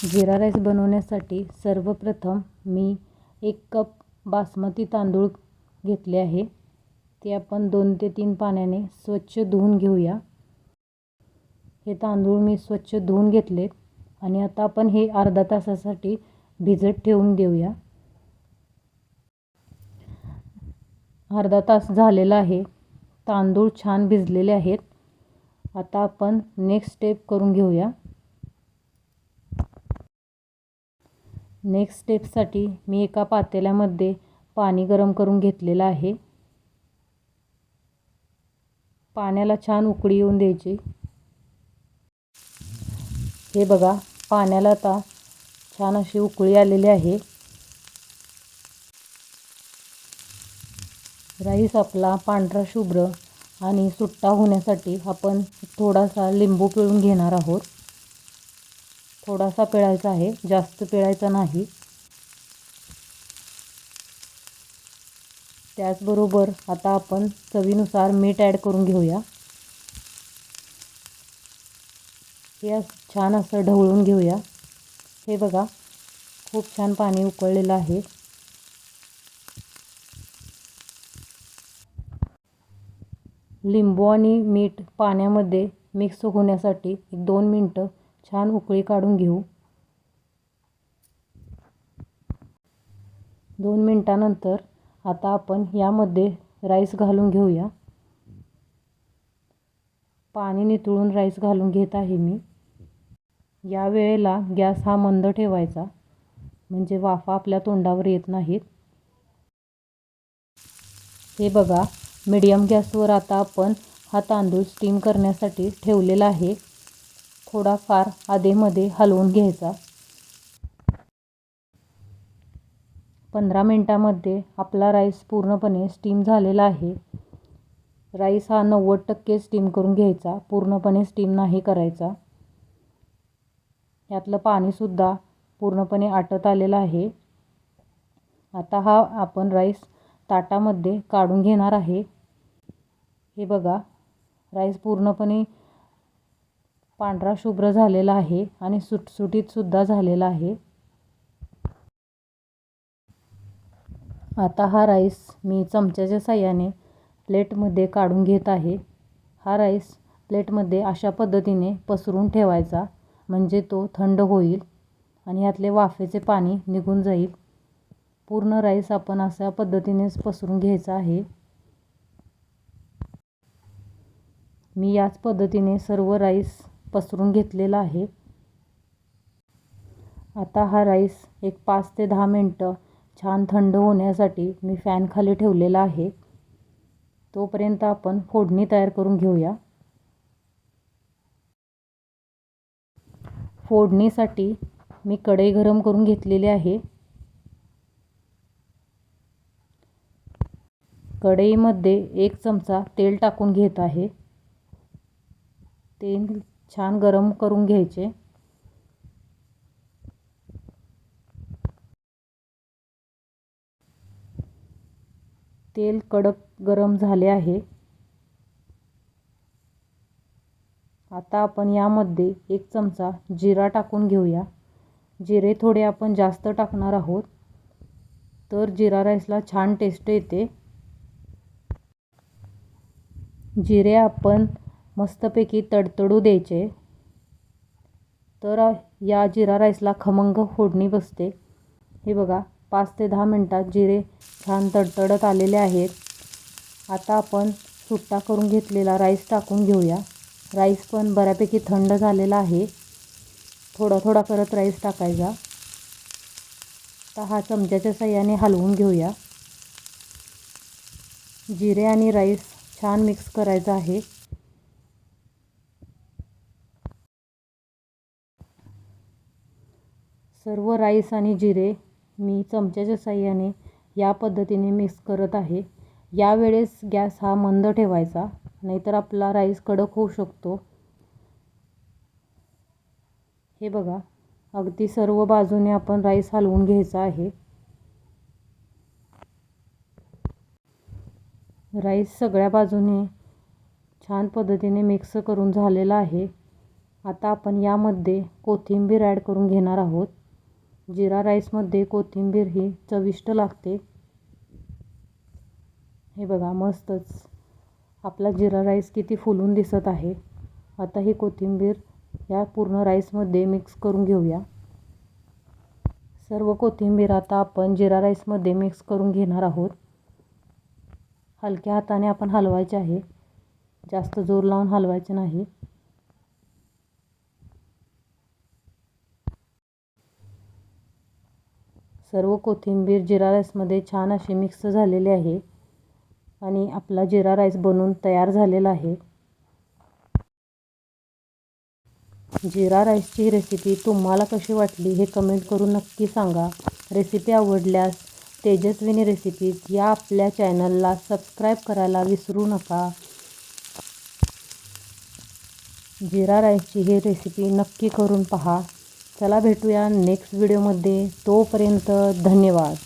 जीरा rice बनवण्यासाठी सर्वप्रथम मी 1 cup basmati तांदूळ घेतले आहे. ते आपण 2 ते 3 पाण्याने स्वच्छ धुवून घेऊया. हे तांदूळ मी स्वच्छ धुवून घेतलेत आणि आता आपण हे अर्धा तासासाठी भिजत ठेवून देऊया. अर्धा तास झालेला आहे. तांदूळ छान भिजलेले आहेत. आता आपण नेक्स्ट स्टेप करून घेऊया. नेक्स्ट स्टेपसाठी मी एका पातेल्यामध्ये पाणी गरम करून घेतलेलं आहे. पाण्याला छान उकळी येऊन द्यायची. हे बघा, पाण्याला आता छान अशी उकळी आलेली आहे. राईस आपला पांढरा शुभ्र आणि सुट्टा होण्यासाठी आपण थोडासा लिंबू पिळून घेणार आहोत. थोडासा पिळायचा आहे, जास्त पिळायचा नाही. त्याचबरोबर आता आपण चवीनुसार मीठ ॲड करून घेऊया. हे छान असं ढवळून घेऊया. हे बघा, खूप छान पाणी उकळलेलं आहे. लिंबू आणि मीठ पाण्यामध्ये मिक्स होण्यासाठी 2 मिनटं छान उकळी काढून घेऊ. 2 मिनटानंतर आता आपण यामध्ये राईस घालून घेऊया. पाणी नितळून राईस घालून घेत आहे मी. या वेळेला गॅस हा मंद ठेवायचा, म्हणजे वाफा आपल्या तोंडावर येत नाहीत. हे बघा, मीडियम गॅसवर आता आपण हा तांदूळ स्टीम करण्यासाठी ठेवलेला आहे. थोडाफार अधेमध्ये हलवून घ्यायचा. 15 मिनटामध्ये आपला राईस पूर्णपणे स्टीम झालेला आहे. राईस हा 90% स्टीम करून घ्यायचा, पूर्णपणे स्टीम नाही करायचा. यातलं पाणीसुद्धा पूर्णपणे आटत आलेलं आहे. आता हा आपण राईस ताटामध्ये काढून घेणार आहे. हे बघा, राईस पूर्णपणे पांढरा शुभ्र झालेला आहे आणि सुटसुटीतसुद्धा झालेला आहे. आता हा राईस मी चमच्याच्या साहाय्याने प्लेटमध्ये काढून घेत आहे. हा राईस प्लेटमध्ये अशा पद्धतीने पसरून ठेवायचा, म्हणजे तो थंड होईल आणि यातले वाफेचे पाणी निघून जाईल. पूर्ण राईस आपण अशा पद्धतीनेच पसरून घ्यायचा आहे. मी याच पद्धतीने सर्व राईस पसरून घेतलेला आहे. आता हा राईस एक 5 ते 10 मिनटं छान थंड होण्यासाठी मी फॅन खाली ठेवलेला आहे. तोपर्यंत आपण फोडणी तयार करून घेऊया. फोडणीसाठी मी कढई गरम करून घेतलेली आहे. कढईमध्ये 1 चमचा तेल टाकून घेत आहे. तेल छान गरम करून घ्यायचे. तेल कडक गरम झाले आहे. आता आपण यामध्ये 1 चमचा जिरा टाकून घेऊया. जिरे थोडे आपण जास्त टाकणार आहोत, तर जिरा राईसला छान टेस्ट येते. जिरे आपण मस्तपैकी तडतडू द्यायचे, तर या जिरा राईसला खमंग फोडणी बसते. हे बघा, 5 ते 10 मिनटात जिरे छान तडतडत आलेले आहेत. आता आपण सुट्टा करून घेतलेला राईस टाकून घेऊया. राईस पण बऱ्यापैकी थंड झालेला आहे. थोडा थोडा करत राईस टाकायचा. आता हा चमच्याच्या साहाय्याने हलवून घेऊया. जिरे आणि राईस छान मिक्स करायचा आहे. सर्व राईस आणि जिरे मी चमच्याच्या साहाय्याने या पद्धतीने मिक्स करत आहे. यावेळेस गॅस हा मंद ठेवायचा, नाहीतर आपला राईस कडक होऊ शकतो. हे बघा, अगदी सर्व बाजूने आपण राईस हलवून घ्यायचा आहे. राईस सगळ्या बाजूने छान पद्धतीने मिक्स करून झालेला आहे. आता आपण यामध्ये कोथिंबीर ॲड करून घेणार आहोत. जिरा राईसमध्ये कोथिंबीर ही चविष्ट लागते. हे बघा मस्तच आपला जिरा राईस किती फुलून दिसत आहे. आता ही कोथिंबीर या पूर्ण राईसमध्ये मिक्स करून घेऊया. सर्व कोथिंबीर आता आपण जिरा राईसमध्ये मिक्स करून घेणार आहोत. हलक्या हाताने आपण हलवायचे आहे, जास्त जोर लावून हलवायचे नाही. सर्व कोथिंबीर जिरा राईसमध्ये छान अशी मिक्स झालेली आहे आणि आपला जिरा राईस बनून तयार झालेला आहे. जिरा राईसची रेसिपी तुम्हाला कशी वाटली हे कमेंट करून नक्की सांगा. रेसिपी आवडल्यास तेजस्विनी रेसिपीज या आपल्या चॅनलला सबस्क्राईब करायला विसरू नका. जिरा राईसची ही रेसिपी नक्की करून पहा. चला भेटूया नेक्स्ट व्हिडिओमध्ये. तोपर्यंत धन्यवाद.